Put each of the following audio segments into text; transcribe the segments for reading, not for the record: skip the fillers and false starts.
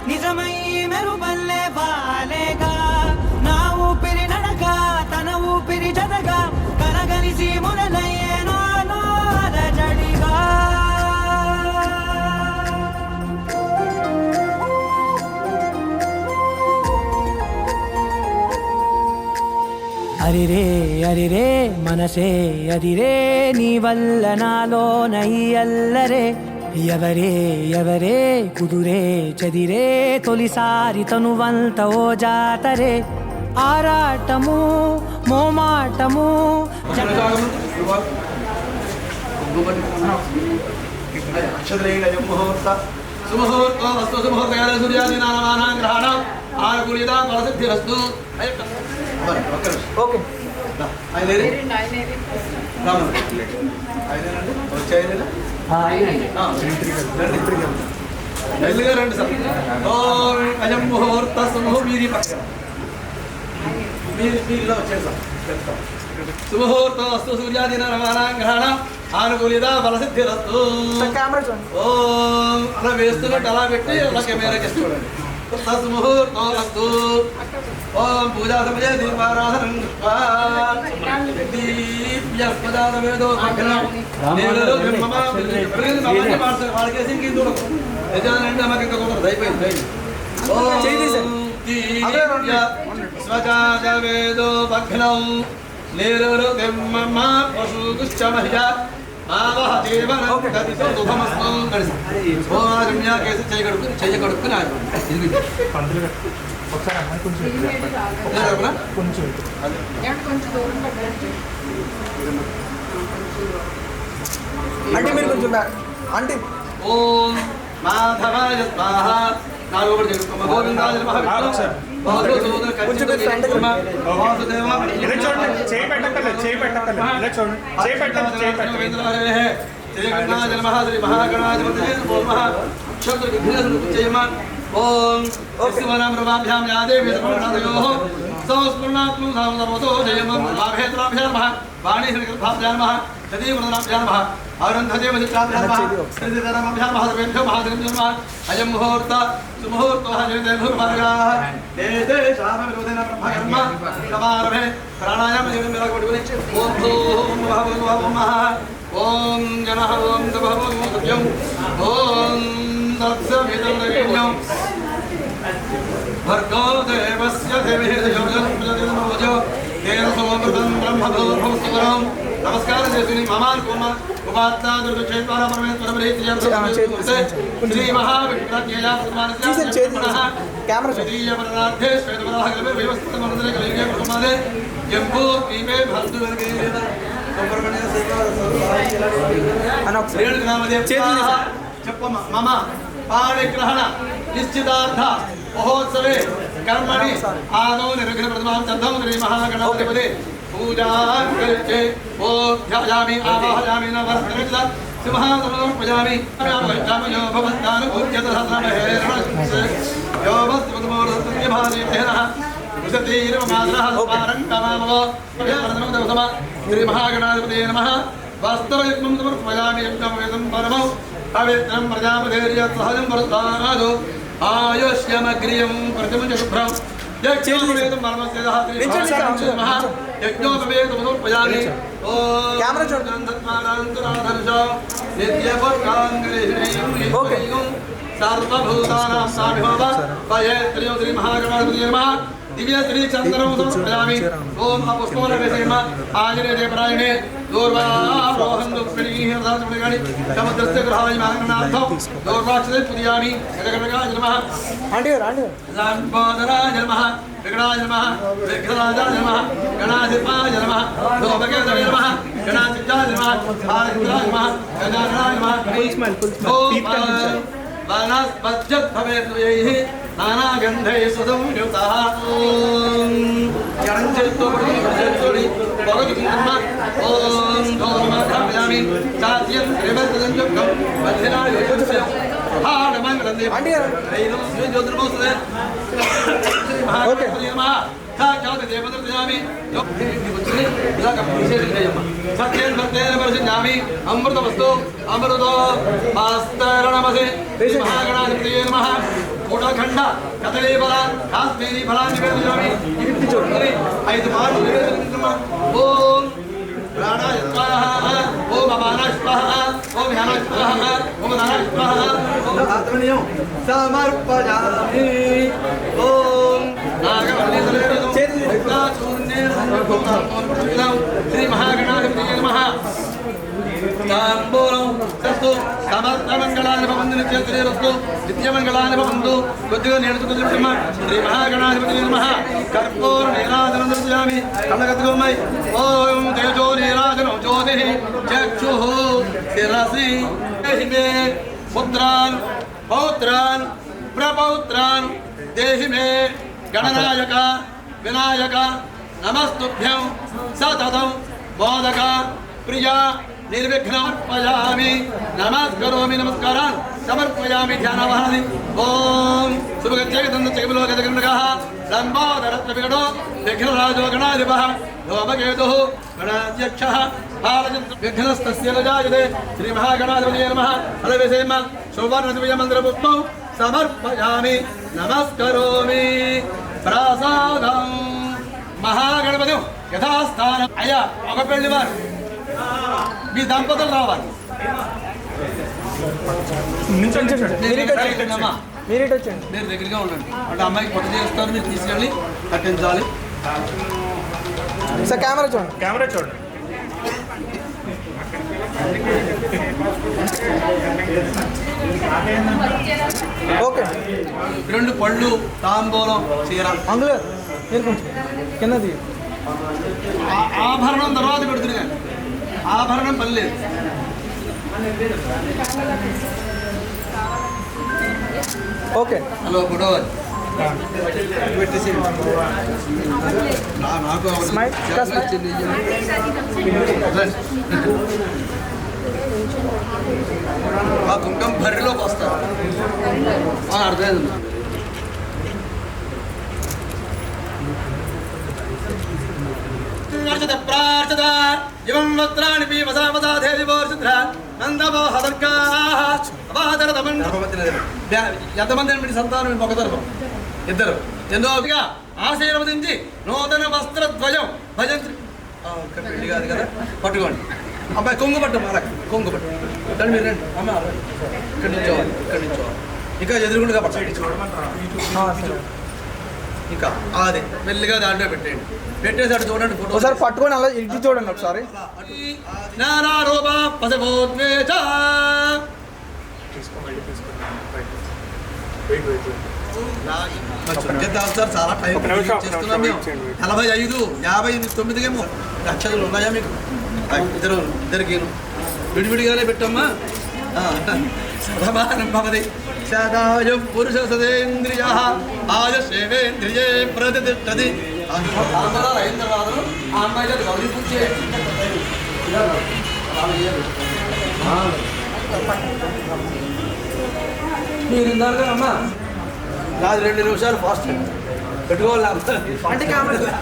నిజమై మెరుపల్లే వాలేగా నా ఊపిరి నడక తన ఊపిరి జతగా కలగలిసి మొదలయ్యేనో అలజడిగా అరిరే అరిరే మనసే అదిరే నీ వల్ల నాలో నయ్యల్లరే ఎవరే ఎవరే కుదురే చదిరే తొలిసారి తనువంత ఓ జాతరే ఆరాటము మోమాటము ఓకే రండి సార్. అయం ముహూర్త సుముహూర్తి పక్కన మీరు వచ్చేది సార్. సుముహూర్తం అస్తు సూర్యాదిన రమానాంగ్రహణ ఆనుకూలిత ఫలసిద్ధిరస్తు. ఓం అలా వేస్తున్నట్టు అలా పెట్టి అలా కెమెరాకి చూడండి. ముహూర్తం అస్తు. ఓం పూజా సమయ దీపారాధనం దీప్యస్పదావేదో వాళ్ళకేసి ఇంకేం చూడకు. నిజానంటే మాకు ఇంకా కుదరదు, అయిపోయింది. స్వజావేదో భగ్నం నేరు పశుశ్చమహ్య చెయ్య కడుక్కుని అంటే మీరు కొంచెం అంటే ఓం మాధవాయ స్వాహ నాలుగు కూడా జరుగుతుంది. గోవిందాయ నమః. ఓం శివనామ రమాభ్యాం యాదేవి సమనాదయోః సంస్మరణాత్మం సామనమతో జయమం లాభేత్రాభ్యాం నమః వాణీ హృదయాభ్యాం నమః సదీవృతనాభ్యాం నమః ఆనందదేవ చిత్రాభ్యాం నమః శ్రీధరమాభ్యాం నమః సర్వేభ్యో మహాదేవ్యో నమః అయం ముహూర్త సుముహూర్తః జయదేవమార్గాః ఏతే శామవిరోధేన బ్రహ్మకర్మ సమారభే ప్రాణాయామ జీవనం మెలకొడుకుని ఓం భూం భవః ఓం జనః ఓం తభవం సత్యం ఓం తత్సవితుర్యజ్ఞం భర్గో దేవస్య దేవీర్యోజనమోజో తేన సమృతం బ్రహ్మభూర్భుస్తరం. నమస్కారం చేసుకుని మమానుకుమ ఉపాత్తా దుర్గక్షేత్ర పరమేశ్వర శ్రీ మహావిష్ణురాజ్ఞేయ శ్రీయపరాధ్యే శ్వేతవరాహకల్పే వ్యవస్థితమందరే కలిగే ప్రమాదే జంబూ దీపే భర్దువర్గే చెప్పమ్మ మమ పాణిగ్రహణ నిశ్చితార్థ మహోత్సవే కర్మణి ఆదో నిర్విఘ్న ప్రతిమాం చందం శ్రీ మహాగణపతిపదే పూజాం కరిష్యే. ఓం ధ్యాయామి ఆవాహయామి నవరత్నమిద సింహాసనోపయామి రామయో భవంతానుభూత్యత సహస్రమహేరణస్య యో భస్తిమతమోరత్నభానేతేనః ఉసతీర్మమాద్రః పారం కమామవ ప్రథమదవసమ శ్రీ మహాగణాధిపతే నమః. వాస్తవయుగ్మం సమర్పయామి యజ్ఞం వేదం పరమం పవిత్రం ప్రజాపతిర్య సహజం వరదానాదో ఆయుష్యమగ్రియం ప్రతిమం శుభ్రం యజ్ఞోపవేదం పరమస్యదః యజ్ఞోపవేదం సమర్పయామి. ఓం ధన్మానంతరాధర్ష నిత్యపత్కాంగరేషణేయం సర్వభూతానాం సాభిభవ పయేత్రయం శ్రీ మహాగణాధిపతే నమః. दिव्य श्री चंद्रम समर्पयामि. ओम पुष्पवलवेसेम आंजनेयदेवरायणे दूर्वारोहं दुःखिणीः रथाचमणिगाणि समुद्रस्य गृहाय मार्गनाथं दूर्वाक्षते पूजयामि. गणगणगाय नमः. लंबोदराय नमः. विघ्नाय नमः. विघ्नराजाय नमः. गणाधिपाय नमः. धूमकेतवे नमः. गणाधिपाय नमः. भारद्वाजाय नमः. गजाननाय नमः. वनस्पत्यत् भवेत् यैः नानागन्धै सुसंयुतः. ओम धूमधामयामि चात्यं त्रिवर्तजंजुक्तं बन्धनायुष्य हाडमंगलं देवं ज्योतिर्मोस्तुते महागणपति नमः. साक्षात् देवदर्शयामि सत्येन भक्तेन परिषयामि. अमृतवस्तु अमृतो मास्तरणमसे महागणाधिपतये नमः. కోటఖండ కదలీ ఫల కాశ్మీరీ ఫలాన్ని నివేదించామి ఇంటి చూడండి 5 మార్లు నివేదించమ్మా ఓం ప్రాణాయ స్వాహ ఓం అపానాయ స్వాహ ఓం ధ్యానాయ స్వాహ ఓం ధానాయ స్వాహ ఓం ఆత్మనియం సమర్పయామి ఓం నాగవల్లి శ్రీ మహాగణాధిపతి నమః తాంబూలం సస్తు సమస్త మంగళాని భవంతు నిత్యశ్రీరస్తు నిత్యమంగళాని భవంతు కొద్దిగా నేర్చుకుంటున్న శ్రీ మహాగణాధిపతి నమః కర్పూర నీరాజనం దర్శయామి కళ్ళగత్తుకోమై ఓం తేజో నీరాజనం జ్యోతి చక్షు శిరసి దేహి మే పుత్రాన్ పౌత్రాన్ ప్రపౌత్రాన్ దేహి మే గణనాయక వినాయక నమస్తుభ్యం సతతం మోదక ప్రియా నిర్విఘ్నమర్పయామి నమస్కరోమి నమస్కారాన్ సమర్పయామి ధ్యానవహనది ఓం శుభగత్యగతందచకవిలోకజగన్నగః లంబోదరత్వవిగడో విఘ్నరాజో గణాధిపః ధూమకేతుః గణాధ్యక్షः విఘ్నస్తస్య నజాయతే శ్రీ మహాగణాధిపతయే నమః అలవేసేమ సువర్ణదివ్యమంత్రపుష్పం సమర్పయామి నమస్కరోమి ప్రసాదం మహాగణపతి యథాస్థానం అయ్యా ఒక పెళ్లివారు మీ దంపతులు రావాలి మీరు దగ్గరగా ఉండండి అంటే అమ్మాయికి కొత్త చేస్తారు మీరు తీసుకెళ్ళి కట్టించాలి సార్ కెమెరా చూడండి ఓకే 2 పళ్ళు తాంబూలం చీర అందులో మీరు కొంచెం కిందది ఆభరణం తర్వాత పెడుతున్నాను ఆభరణం పని లేదు ఓకే హలో గొడవది నాకు స్మైల్ ఆ కుంకం భర్రిలోకి వస్తారు అర్థమైంది ప్రార్థత ఇవం వస్త్రాణి పీమసామసాధే దివోర్షిద్ర నందవో హదర్గాః అవాదరతమండ ఎంతమంది మీ సంతానం ఒక తరఫం ఇద్దరు ఎందోగా ఆశీర్వదించి నూతన వస్త్రద్వయం భజంత్రి పెళ్లి కాదు కదా పట్టుకోండి అబ్బాయి కొంగు పట్టు మాలకు కొంగు పట్టు కానీ మీరు రండి అమ్మ ఇక్కడి నుంచోవాలి ఇంకా ఎదురుగుండగా పట్టండి ఇంకా అది మెల్లిగా దాంట్లో పెట్టేయండి పెట్టేసాడు చూడండి ఫోటో ఒకసారి పట్టుకొని అలా ఇంటి చూడండి ఒకసారి చాలా టైం చేస్తున్నాం మేము 45 59 ఏమో అక్షరాలు ఉన్నాయా మీకు ఇద్దరికి విడివిడిగానే పెట్టమ్మా సమానం భవతి సదాయం పురుష సదేంద్రియ ఆయుషేవేంద్రియే ప్రతిష్టతి అయిన తర్వాత ఆ అమ్మాయి గౌరీ పూజ మీరు ఇందాక అమ్మా నాది 2 నిమిషాలు ఫాస్ట్ పెట్టుకోవాలి అంటే కెమెరా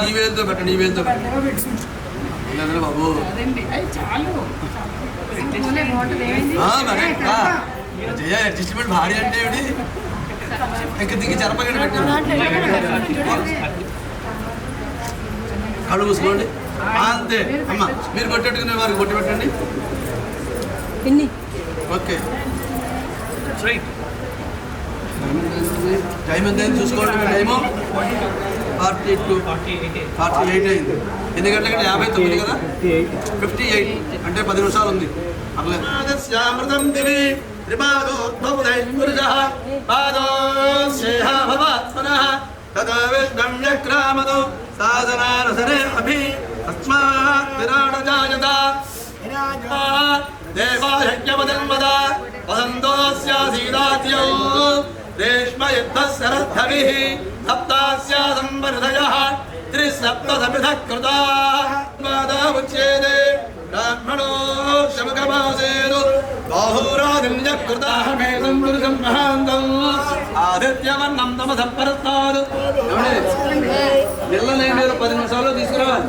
నీవేంతో పెట్టండి నీవేంతో పెట్టండి బాబు జయ అడ్జస్ట్మెంట్ భారీ అంటే ఏమిటి ఇంక దిగి జరపగండి పెట్టండి కళ్ళు మూసుకోండి అంతే అమ్మ మీరు కొట్టేట్టుకునే వారికి కొట్టి పెట్టండి ఓకే టైం ఎంత అయింది చూసుకోండి టైము 48 అయింది ఎన్ని గంటలకంటే 59 కదా 58 అంటే 10 నిమిషాలు ఉంది అమృతం దివి త్రిపాదోద్భవదైర్మురుజః పాదోస్యేహ భవాత్మనః తదో విద్గమ్యక్రామదో సాధనారసరే అభి తస్మాత్ విరాణ జాయత దేవాయజ్ఞవదన్మద వసంతోస్యాసీదాత్యౌ రేష్మయుద్ధశరద్ధవిః సప్తాస్య సంవర్ధయః త్రిసప్తసమిధః కృతాః ఉచ్యేదే బ్రాహ్మణో శమకమాసేదు బాహురాదిన్యకృతాః మేధం పురుషం మహాంతం ఆదిత్యవర్ణం తమసః పరస్తాద్ పిల్లల్ని మీరు 10 నిమిషాల్లో తీసుకురావాలి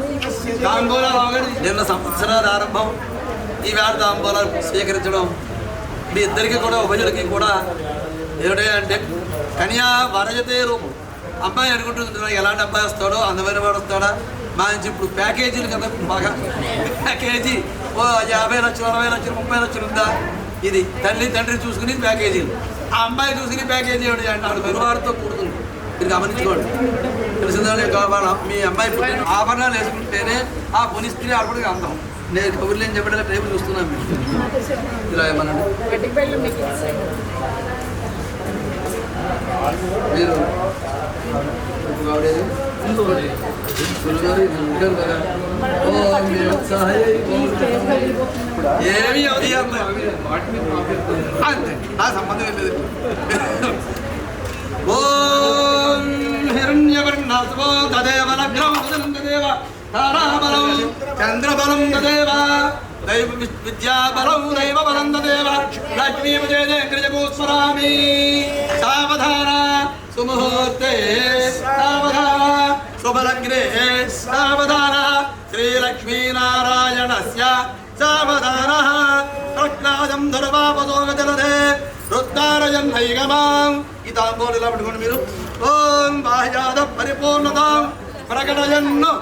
తాంబూలాలు నిన్న సంవత్సరాల ఆరంభం ఈవేళ తాంబూలాలు స్వీకరించడం మీ ఇద్దరికి కూడా ఉభయులకి కూడా ఏమిటి అంటే కన్యా వరజతే రూపం. అమ్మాయి అనుకుంటున్నాడు ఎలాంటి అబ్బాయి వస్తాడో అందమైన వాడు వస్తాడా మంచి. ఇప్పుడు ప్యాకేజీలు కదా బాగా ప్యాకేజీ 50 లక్షలు 60 లక్షలు 30 లక్షలు ఉందా. ఇది తల్లి తండ్రి చూసుకుని ప్యాకేజీలు, ఆ అమ్మాయి చూసుకుని ప్యాకేజీ ఏమిటి అంటే ఆడు వెనువారితో కూడుతుంది. మీరు గమనించుకోండి. తెలిసిందని మీ అమ్మాయి పుట్టిన ఆభరణాలు వేసుకుంటేనే ఆ పొని స్త్రీ ఆడపడికి అందం. నేను కబుర్లు ఏం చెప్పడం టేబుల్ చూస్తున్నాను మీరు ఇలా ఏమన్నాడు మీరు ఏమి అంతే నా సంబంధం ఏం లేదు. ఓం హిరణ్యవర్ణస్వో తదేవ లగ్నం తదేవ తారాబలం చంద్రబలం తదేవ దైవ విద్యాబలం దైవ బలం తదేవ లక్ష్మీపదేంద్రజగోస్మరామి సావధాన సుముహూర్తే సావధాన శుభలగ్నే సావధాన శ్రీలక్ష్మీనారాయణస్య సావధాన ప్రహ్లాదం ధర్వాపదోగజలధే రుద్ధారయన్ హైగమాం. ఈ తాంబూలు ఇలా పట్టుకోండి మీరు. ఓం బాహ్యాద పరిపూర్ణతాం ప్రకటయన్ను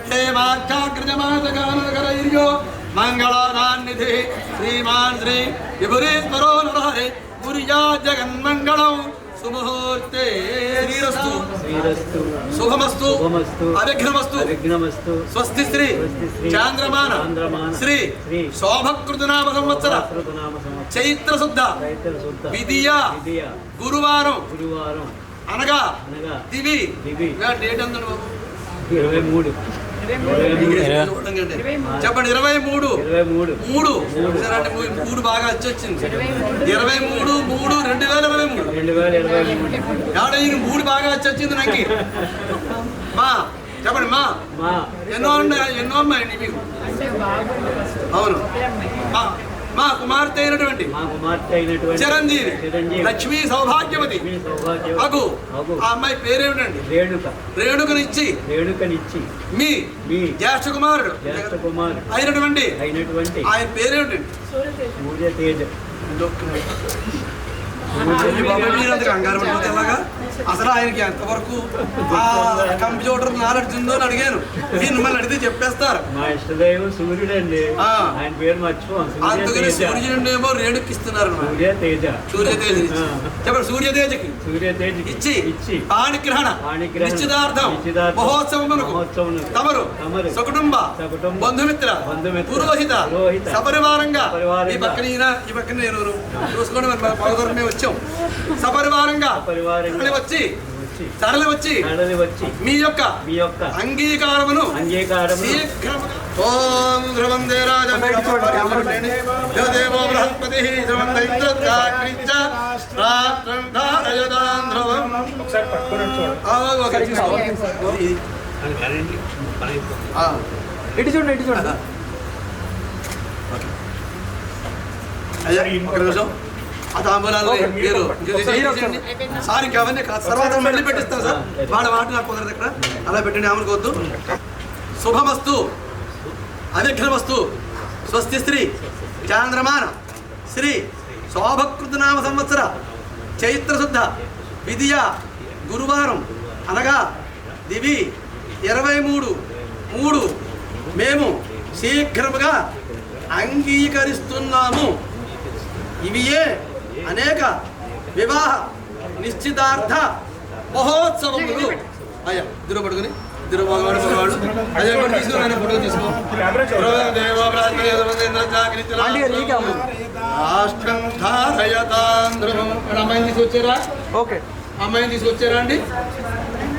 హేమాఖ్యాకృతమాతగానకరైర్యో మంగళానాన్నిధి శ్రీమాన్ శ్రీ విభురీశ్వరో నరహరి పుర్యా జగన్మంగళం సుముహూర్తే శ్రీరస్తు శుభమస్తు అవిఘ్నమస్తు స్వస్తి శ్రీ చాంద్రమాన శ్రీ శోభకృతనామ సంవత్సర చైత్ర శుద్ధ విధియ గురువారం అనగా దివి డేట్ ఎంత బాబు 23 చెప్పండి 23 3 బాగా వచ్చింది 23/3/2023 3 బాగా వచ్చింది నాకు మా చెప్పండి మా ఎన్నో అమ్మాయండి మీకు అవును మా కుమార్తె అయినటువంటి చిరంజీవి లక్ష్మీ సౌభాగ్యవతి అగు ఆ అమ్మాయి పేరేమిటండి రేణుకనిచ్చి మీ జ్యేష్ఠ కుమారుడు అయినటువంటి ఆయన పేరేమిటండి కంగారు పడిపోతే ఎలాగా అసలు ఆయనకి ఎంతవరకు కంప్యూటర్ నాలెడ్జ్ ఉందో అని అడిగాను. మీరు మిమ్మల్ని అడిగితే చెప్పేస్తారు. మా ఇష్టదైవం సూర్యుడు అండి, ఆయన పేరు మర్చిపోం. అందుకని సూర్యుడు ఏమో రేణుకి ఇస్తున్నారు. సూర్యతేజ చెప్పండి. సూర్యతేజకి ఇచ్చి పాణిగ్రహణ నిశ్చితార్థం మహోత్సవమునకు తమరు సకుటుంబ బంధుమిత్ర పురోహిత సపరివారంగా ఈ పక్కన ఈ పక్కన నేను చూసుకోండి. పలువురమే వచ్చాం సపరివారంగా తరలి వచ్చి మీ యొక్క అంగీకారమును ఓం ధ్రువం దేవో బృహస్పతి ధ్రువం ఇటు చూడండి. అయ్యా ఆ తాంబూలాలు మీరు సార్ ఇంకా అవన్నీ తర్వాత మళ్ళీ పెట్టిస్తాను సార్. వాళ్ళ మాట నాకు కుదరదు ఇక్కడ. అలా పెట్టండి ఆమెనుకోవద్దు. శుభమస్తు అవిఘ్నమస్తు స్వస్తి శ్రీ చాంద్రమాన శ్రీ శోభకృతనామ సంవత్సర చైత్రశుద్ధ విధియ గురువారం అనగా దివి 23/3 మేము శీఘ్రముగా అంగీకరిస్తున్నాము. ఇవియే అనేక వివాహ నిశ్చితార్థ మహోత్సవములు. అయ్యా దిరు పడుకుని దిరు మగవాడు అదే తీసుకుని ఫోటో తీసుకో. అమ్మాయిని తీసుకొచ్చారా? ఓకే అమ్మాయిని తీసుకొచ్చారా అండి?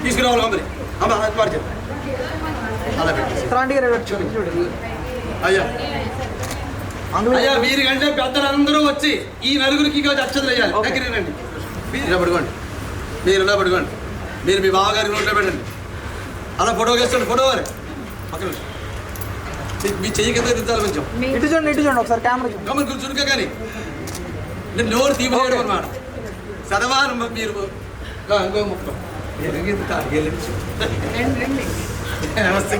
తీసుకురావాలి అమ్మని అమ్మ పాడు అలా పెట్టి. అయ్యా అయ్యా వీరికంటే పెద్దలందరూ వచ్చి ఈ నలుగురికి అక్షతలు వేయాలి. దగ్గరేనండి. మీరు ఇలా పడుకోండి. మీరు మీ బావగారి నోట్లో పెట్టండి. అలా ఫోటో వేసుకోండి. ఫోటో వారి పక్కన మీ చెయ్యి కింద దిద్దాలి కొంచెం. ఇటు చూడండి ఒకసారి కెమెరా గమని చురుక కానీ నేను నోరు తీయడం అనమాట. చదవాలి మీరు ఇంకో ముక్క నమస్తే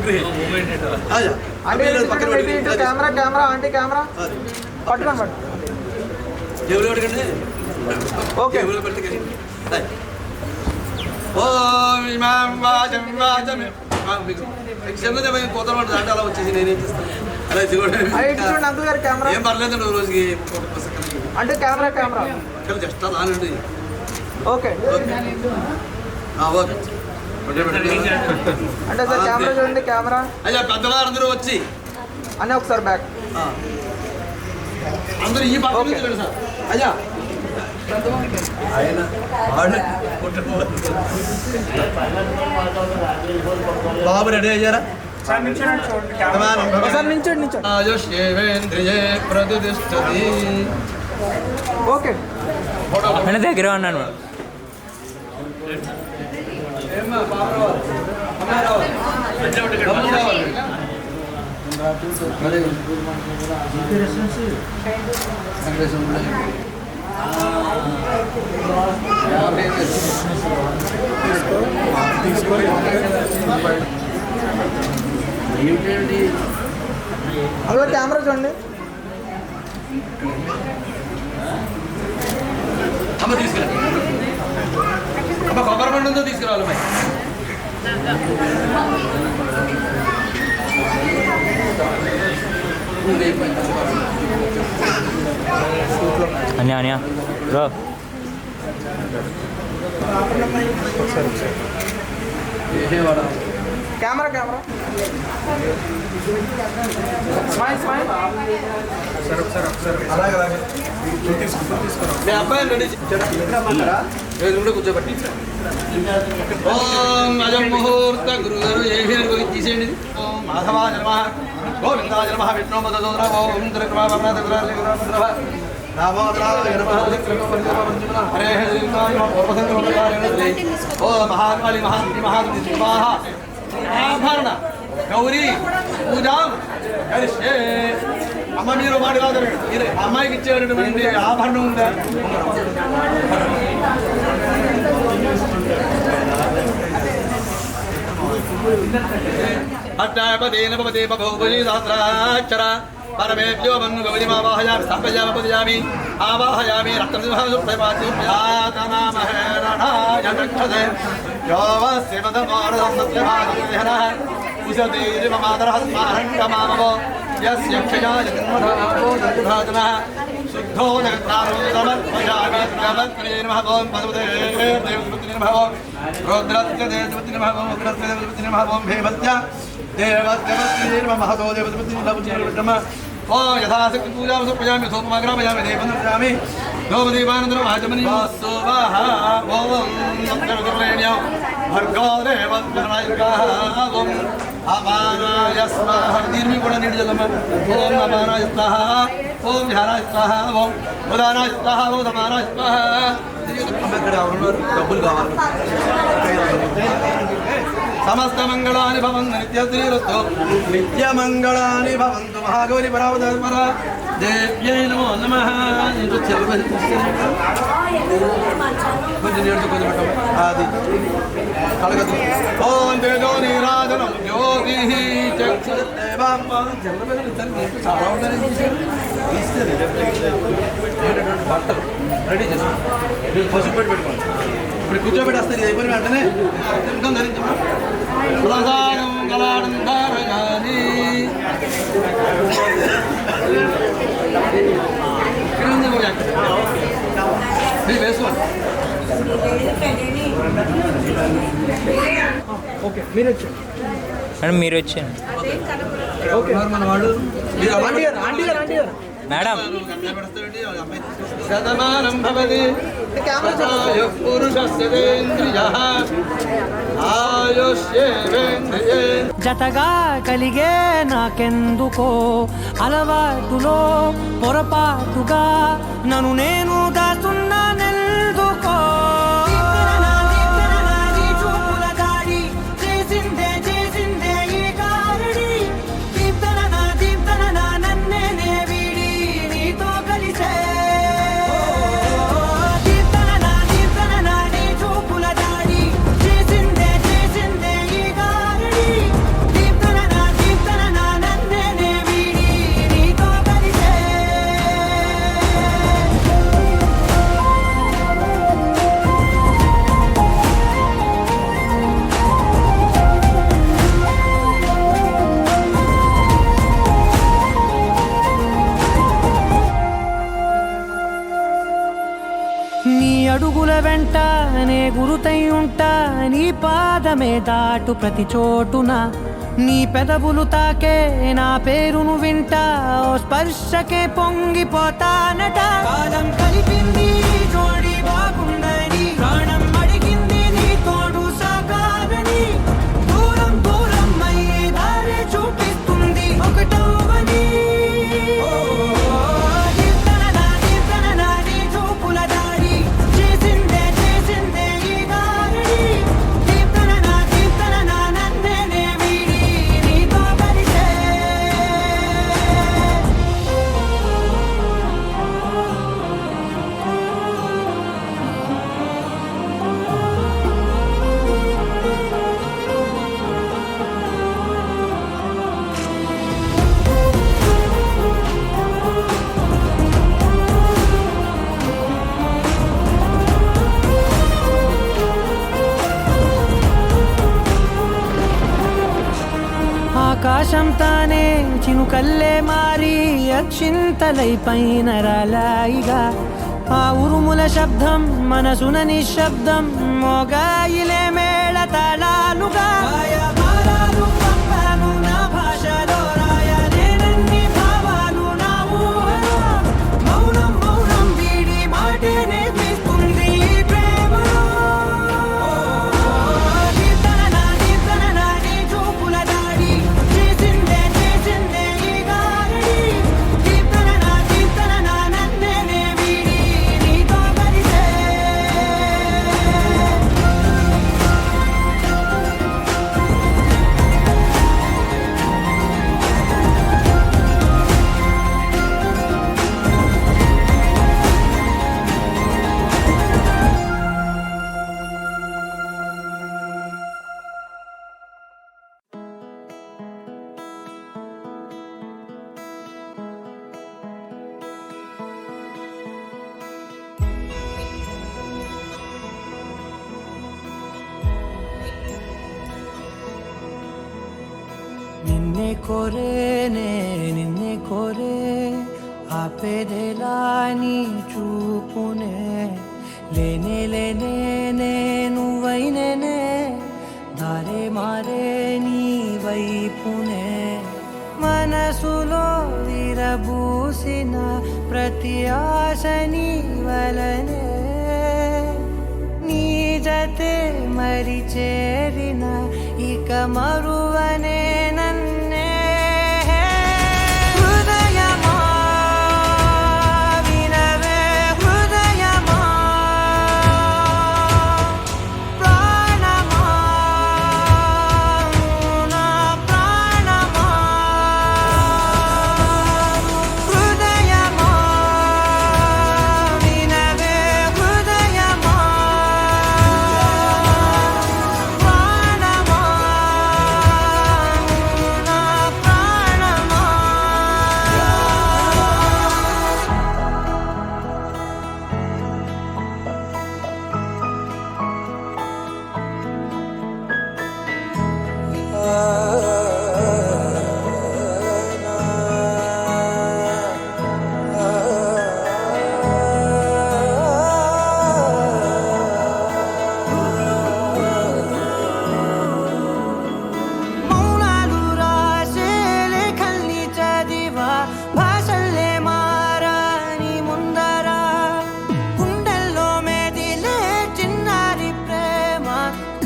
కెమెరా కెమెరా ఆంటీ కెమెరా పట్టుకోండి పట్టు జేబులో పెట్టుకోండి. ఓకే జేబులో పెట్టుకోండి. ఓం ఇమాం వాచం వాచం మీకు క్షమత మేము కొత్త పడుతుంది అంటే అలా వచ్చేసి నేనేం చేస్తాను అలా చూడండి. ఇటు చూడండి అంకుల్ గారు కెమెరా ఏం పర్లేదు రోజుకి అంటే కెమెరా కెమెరా జస్ట్ రానండి. ఓకే ఓకే అంటే సార్ కెమెరా చూడండి కెమెరా అయ్యా పెద్దవారు అందరూ వచ్చి అని ఒకసారి బ్యాక్ అందరూ ఈ పక్క నుంచి రండి సార్. అయ్యా ఆయన బాబు రెడీ అయ్యారా? సార్ నించోండి నించోండి ఆయుష్యేంద్రియే ప్రతిష్టతి. ఓకే మన దగ్గర ఉన్నాను అలా కెమెరా చూడండి అమ్మ తీసుకురా అమ్మ కొబ్బరి పండుతో తీసుకురావాలి మరి. Anya Anya bro camera camera smile smile మీ అబ్బాయిని రెడీ కూడా కూర్చోబెట్టి. ఓం అజం ముహూర్త గురుగారు ఏ తీసేయండి. ఓం మాధవాయ నమః గోవిందాయ నమః విష్ణు మదోదర ఓం హరే ఓ మహాకాళి మహాత్రి మహాత్మ ఆభరణ గౌరీ పూజాం కరిష్యే. అమ్మ మీరు మాట కాదు అమ్మాయికి ఇచ్చేటటువంటి ఆభరణం ఉందా? అష్టాపదేన భవతే బభూవజీ సహస్రాక్షర పరమేభ్యో మన్ను గౌరిమావాహయామి స్థాపయామి ఆవాహయామి రక్తమహేరణాయక్షతే ఉషతీరిమమాదరః స్మారంగమామవో యస్య క్షయాయ జన్మధామో జన్మధాతమః శుద్ధో జగత్తారో సమర్పయామి నమః నమః ఓం పదవతే దేవపతి నమః ఓం రుద్రస్య దేవపతి నమః ఓం ఉగ్రస్య దేవపతి నమః ఓం భేమస్య దేవస్య నమః దో దేవపతి నమః ఓ యథాశక్తి పూజాం సమర్పయామి సోమగ్రామయామి దేవం నమామి దోమదీపానందరం ఆచమని స్వాహ ఓం నమః భర్గో దేవస్య ఓం అపానాయ స్వాహ. దీన్ని కూడా నీటి జలమ. ఓం అపానాయ స్వాహ ఓం ధ్యానాయ స్వాహ ఓం ఉదానాయ స్వాహ ఓం సమానాయ స్వాహ. ఇక్కడ ఎవరున్నారు? డబ్బులు కావాలి. సమస్త మంగళాని భవంతు నిత్యశ్రీరస్తు నిత్యమంగళాని భవంతు. మహాగౌరి పరావతార దేవ్యై నమో నమః. కొంచెం నేర్చు కొంచెం పెట్టం అది కలగదు. ఓం తేజో నీరాజనం జ్యోతి చాలా ఉంటారు. బట్టలు రెడీ చేసుకోండి. పసుపు పెట్టి పెట్టుకోండి. ఇప్పుడు కూర్చోబెట్టి వస్తుంది అయిపోయిన వెంటనే ఇంకా ధరించమా ప్రసాదం గలాడంధారయాని. మీరు వేసుకోండి. ఓకే మీరు వచ్చారు మేడం మీరు వచ్చాను ఓకే మన వాడు ఆంటీ గారు ఆంటీ గారు ఆంటీ గారు మేడం శతమానం భవతి పురుషస్యేంద్రియః ఆయుష్యేంద్రియే. జతగా కలిగే నాకెందుకో అలవాటులో పొరపాటుగా నన్ను నేను దాస్తున్నా నెల్దుకో. చేసిందే చేసిందే ఈ కారుడి దీప్తన నన్నే వీడి నీతో కలిసే. దీప్తన నీ చూపుల దాడి చేసి నే గురుతై ఉంటా నీ పాదమే దాటు ప్రతి చోటున నీ పెదవులు తాకే నా పేరును వింటా ఓ స్పర్శకే పొంగిపోతానట కాలం కలిపింది జోడి బాగుందని ప్రాణం అడిగింది నీ తోడు సాగాలని దూరం దూరం అయ్యే దారి చూపిస్తుంది ఒకటవని ఆకాశం తానే చినుకల్లే మారి అక్షింతలై పైన రాలాయిగా ఆ ఉరుముల శబ్దం మనసున నిశ్శబ్దం మోగాయిలే మేళ తాళాలుగా పంపాను నా భాషలో రాయలేనన్ని భావాలు నా ఊహలో మౌనం మౌనం వీడి మాటే నేర్పిస్తుంది ప్రేమలో నిన్నే కోరేనే నిన్నే కోరే ఆపేదేలా నీ చూపునే లేనే లేనే నువ్వైనేనే దారే మారే నీ వైపునే మనసులో విరబూసిన ప్రతి ఆశ నీ వలనే నీ జతే మరి చేరిన ఇక మరువనే నన్నే హృదయమా వినవే హృదయమా ప్రాణమా నా ప్రాణమా హృదయమా వినవే హృదయమా ప్రాణమా నా ప్రాణమా మౌనాలు రాసే లేఖల్ని చదివా భాషల్లే మారాని ముందరా గుండెల్లో మెదిలే చిన్నారి ప్రేమ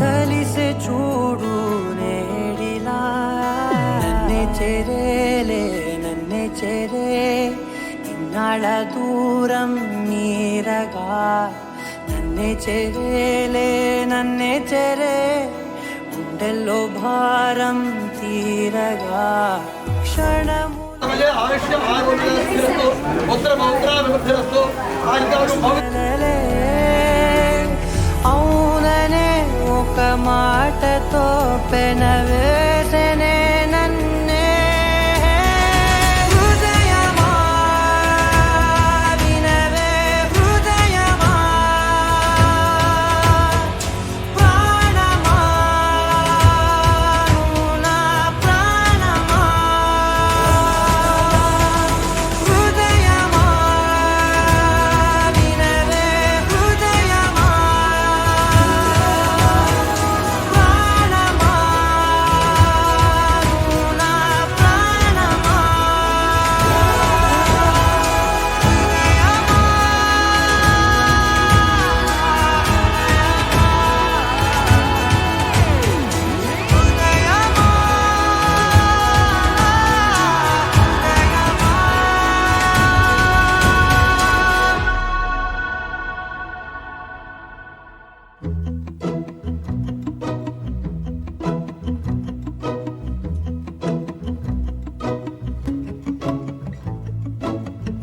కలిసే చూడు నేడిలా నన్నే చేరేలే నన్నే చేరే ఇన్నాళ్ళ దూరం మీరగా నన్నే చేరేలే నన్నే చేరే గుండెల్లో భారం తీరగా క్షణము ఆయుష్యం ఆరోగ్యస్తు పుత్ర పౌత్రాభివృద్ధిరస్తు ఆయుర్దాయం లలలే. అవుననే ఒక మాటతో పెనవేసనే నన్నే హృదయమా వినవే హృదయమా ప్రాణమా నా ప్రాణమా హృదయమా వినవే హృదయమా ప్రాణమా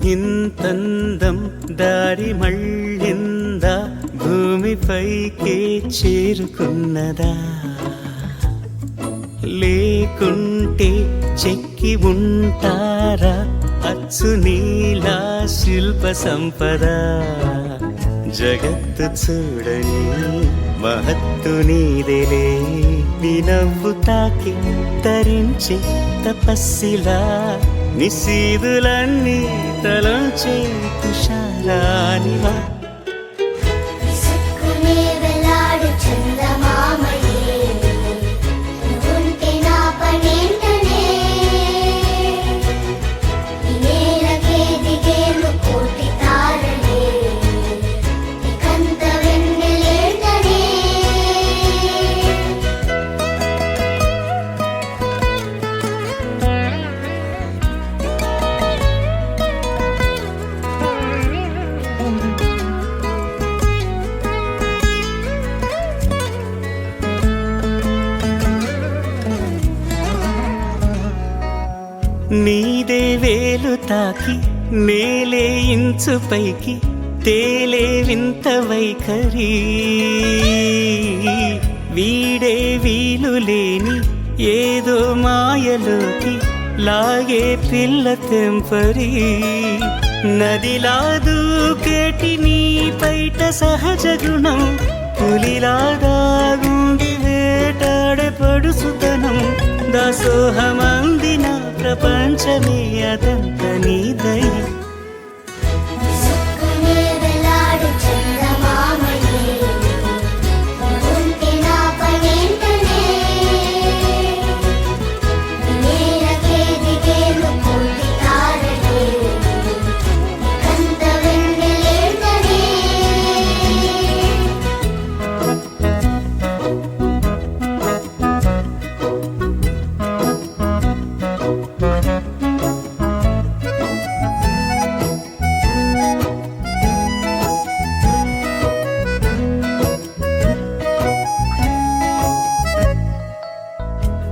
ఇంతందం దారి మళ్ళిందా భూమిపైకే చేరుకున్నదా లేకుంటే చెక్కి ఉంటారా అచ్చు నీలా శిల్ప సంపద జగత్తు చూడని మహత్తు నీదేలే నీ నవ్వు తాకి తరించే తపస్సిలా నిశీదులన్నీ తలంచే తుషారానివా నీదే వేలు తాకి నేలే ఇంచు పైకి తేలే వింత వైఖరి వీడే వీలు లేని ఏదో మాయలోకి లాగే పిల్ల తెంపరి నదిలా దూకేటి నీ పైట సహజ గుణం పులిలా దాగుండి వేటాడే పడుసుతనం దాసోహమందిన ప్రపంచమే అదంత నీదై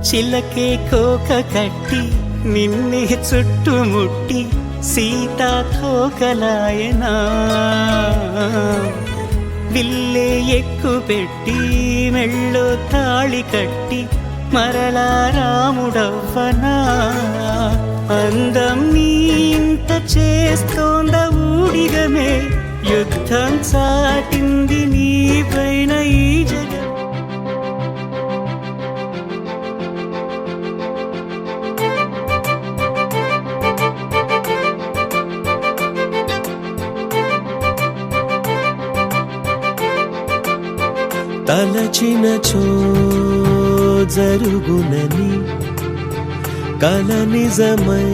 చిలకే కోక కట్టి నిన్నే చుట్టుముట్టి సీతాకోకలాయనా విల్లే ఎక్కు పెట్టి మెళ్ళో తాళి కట్టి మరలా రాముడవ్వనా అందం నీ ఇంత చేస్తోంద ఊడిగమే యుద్ధం చాటింది నీ పైన ఈ జగ తలచినచో జరుగునని కల నిజమై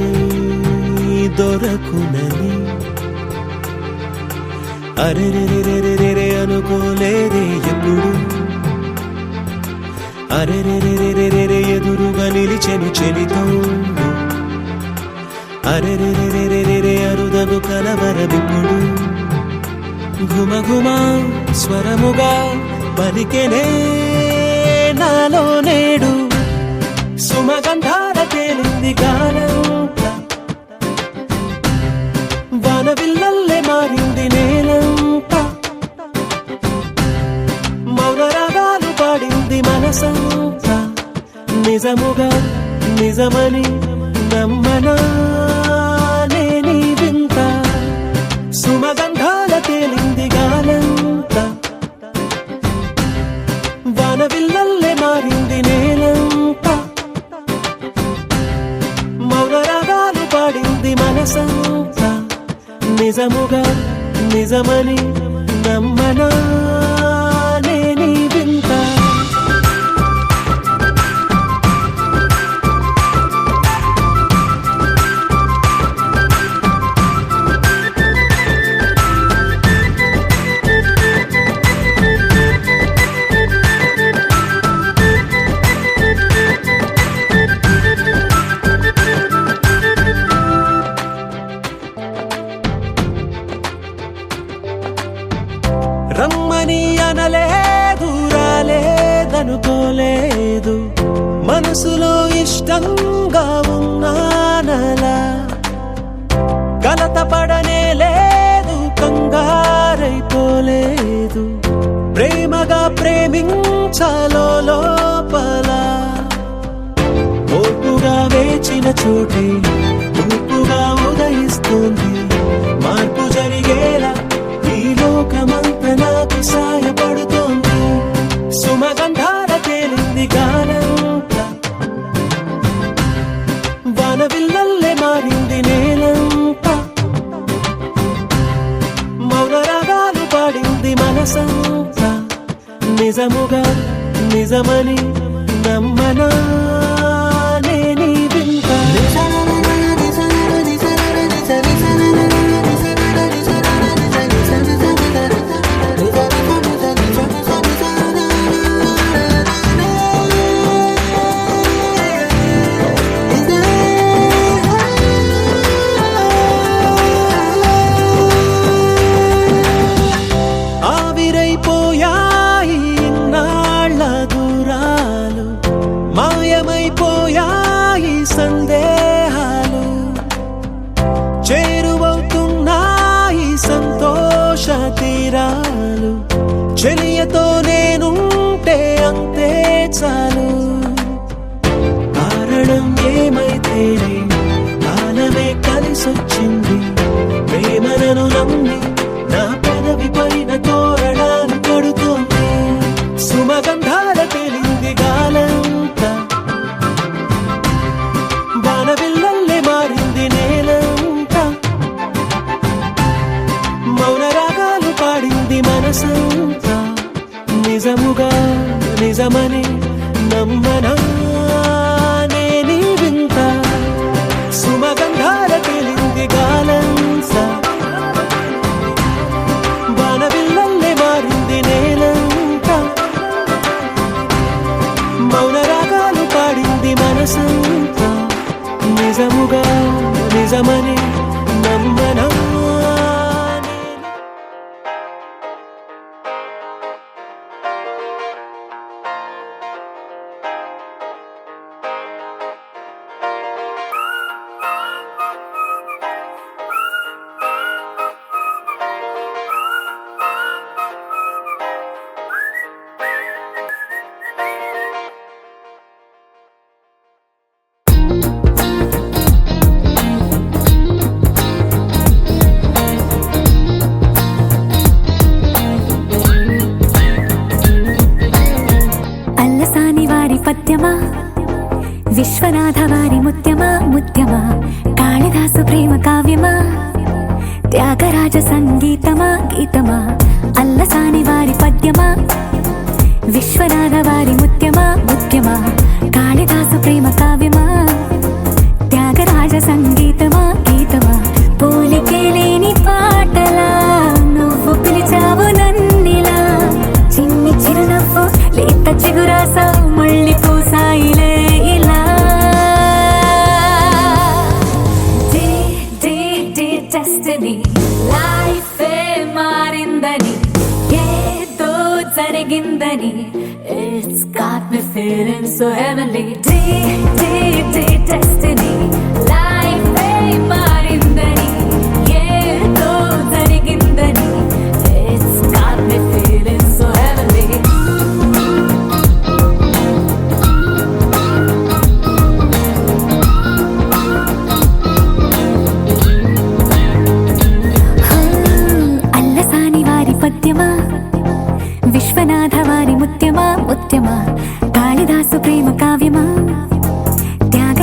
దొరకునని అరెరెరెరెరెరె అనుకోలేదే ఎప్పుడు అరెరెరెరెరెరె ఎదురుగా నిలిచెను చెలితోండు అరెరెరెరెరెరె అరుదను కలవరమిప్పుడు ఘుమఘుమ స్వరముగా పలికెనే నాలో నేడు సుమగంధాల తేలింది గానంతా వానవిల్లల్లే మారింది నేలంతా మౌనరాగాలు పాడింది మనసంతా నిజముగా నిజమని నమ్మనా నేనీ వింత సుమగంధాల తేలింది గానంతా వానవిల్లల్లే మారింది నేలంతా మౌనరాగాలు పాడింది మనసంతా నిజముగా నిజమని నమ్మనా నేనీ వింత రమ్మని అనలేదు రాలేదనుకోలేదు మనసులో ఇష్టంగా ఉన్నానలా కలత పడనే లేదు, కంగారైపోలేదు. ప్రేమగా ప్రేమించాలో లోపల ఓర్పుగా వేచిన చోటే తూర్పుగా ఉదయిస్తుంది. మార్పు జరిగేలా ఈ లోకమంతా నాకు సాయపడుతోంది. సుమగంధాల తేలింది గానంతా, వానవిల్లల్లే మారింది నేలంతా. మౌన రాగాలు పాడింది మనసంతా. నిజముగా నిజమని నమ్మనా నేనీ వింత. ఆవిరైపోయాయి ఇన్నాళ్ళ దూరాలు, మాయమైపోయాయి సందేహాలు. చేరువవుతున్నాయి సంతోష తీరాలు. చెలియతో నేనుంటే అంతే చాలు. కారణం ఏమైతేనే కాలమే కలిసొచ్చింది. ప్రేమను నమ్మి నా పెదవి పైన తోరణాలు కడుతోంది. సుమగంధాల తేలింది గాలంతా, వానవిల్లల్లే మారింది నేలంతా. మౌన రాగాలు పాడింది మనసంతా. నిజముగా నిజమని నమ్మనా నేనీ వింత. సుమగంధాల తేలింది గాలంతా, వానవిల్లల్లే మారింది నేలంతా. మౌన రాగాలు పాడింది మనసంతా. నిజముగా నిజమని నమ్మనా. అల్లసాని వారి పద్యమా, విశ్వనాథ వారి ముత్యమా ముత్యమా, కాళిదాసు ప్రేమ కావ్యమా, త్యాగరాజ సంగీతమా గీతమా. అల్లసాని వారి పద్యమా, విశ్వనాథ వారి ముత్యమా ముత్యమా, కాళిదాసు ప్రేమ కావ్యమా, త్యాగరాజ సంగీతమా గీతమా. పోలికే లేని పాటలా నువ్వు పిలిచావు నన్నిలా. చిన్ని చిరునవ్వు లేత చిగురాసావు మళ్ళీ పూసాయిలే ఇలా. డెస్టినీ లైఫే మారిందని ఏదో జరిగిందని. It's got me feeling so heavenly. Destiny లైఫే మారిందని ఏదో జరిగిందని. It's got me feeling so heavenly. Allasani వారి పద్యమా, విశ్వనాథ వారి ముత్యమా ముత్యమా, కాళిదాసు ప్రేమ కావ్యమా, త్యాగ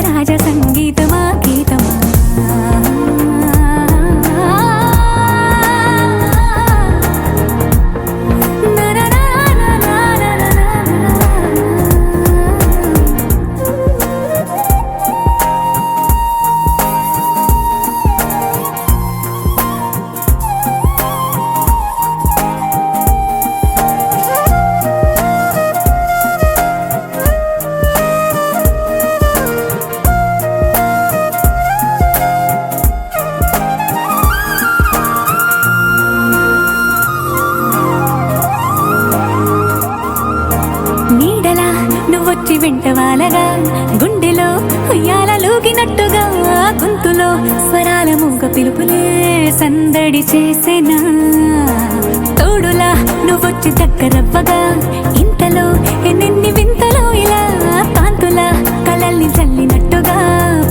మూగ పిలుపులే సందడి చేసేనా తోడులా నువ్వొచ్చి దగ్గరవ్వగా ఇంతలో ఎన్నెన్ని వింతలో ఇలా కాంతుల కలల్ని చల్లినట్టుగా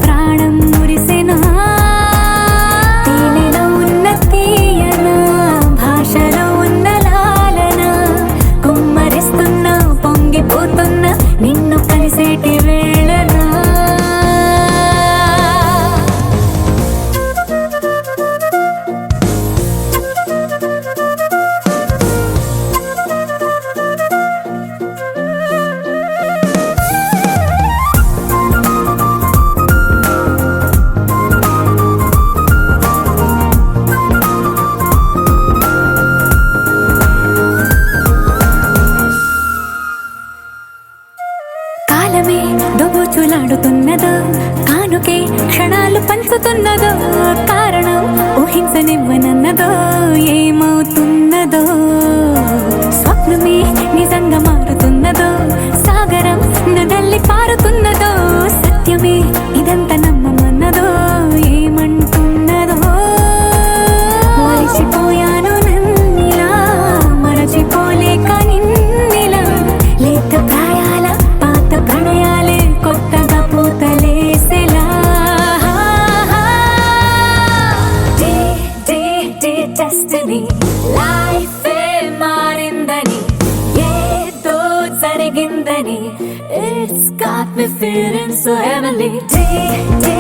ప్రాణం మురిసెనా తేనెలో ఉన్న తీయన భాషలో ఉన్న లాలన కుమ్మరిస్తున్న పొంగిపోతున్న నిన్ను కలిసేటి వేళనా కాలమే దొబుచులాడుతున్నదో కానుకే క్షణాలు పంచుతున్నదో కారణం ఊహించనివ్వనన్నదో ఏమవుతున్నదో స్వప్నమే నిజంగా మారుతున్నదో సాగరం నదల్లి పారుతున్నదో సత్యమే ఇదంతా నమ్మమన్నదో ఏమంటున్నదో మరిచిపోయాను నన్నిలా మరచిపోలేక నిన్నిలా లేత ప్రాయాల పాత ప్రణయాలే కొత్తగా పూతలేసెలా డే డే డే డెస్టినీ లైఫే మారిందని ఏదో జరిగిందని It's got me feeling so heavenly day day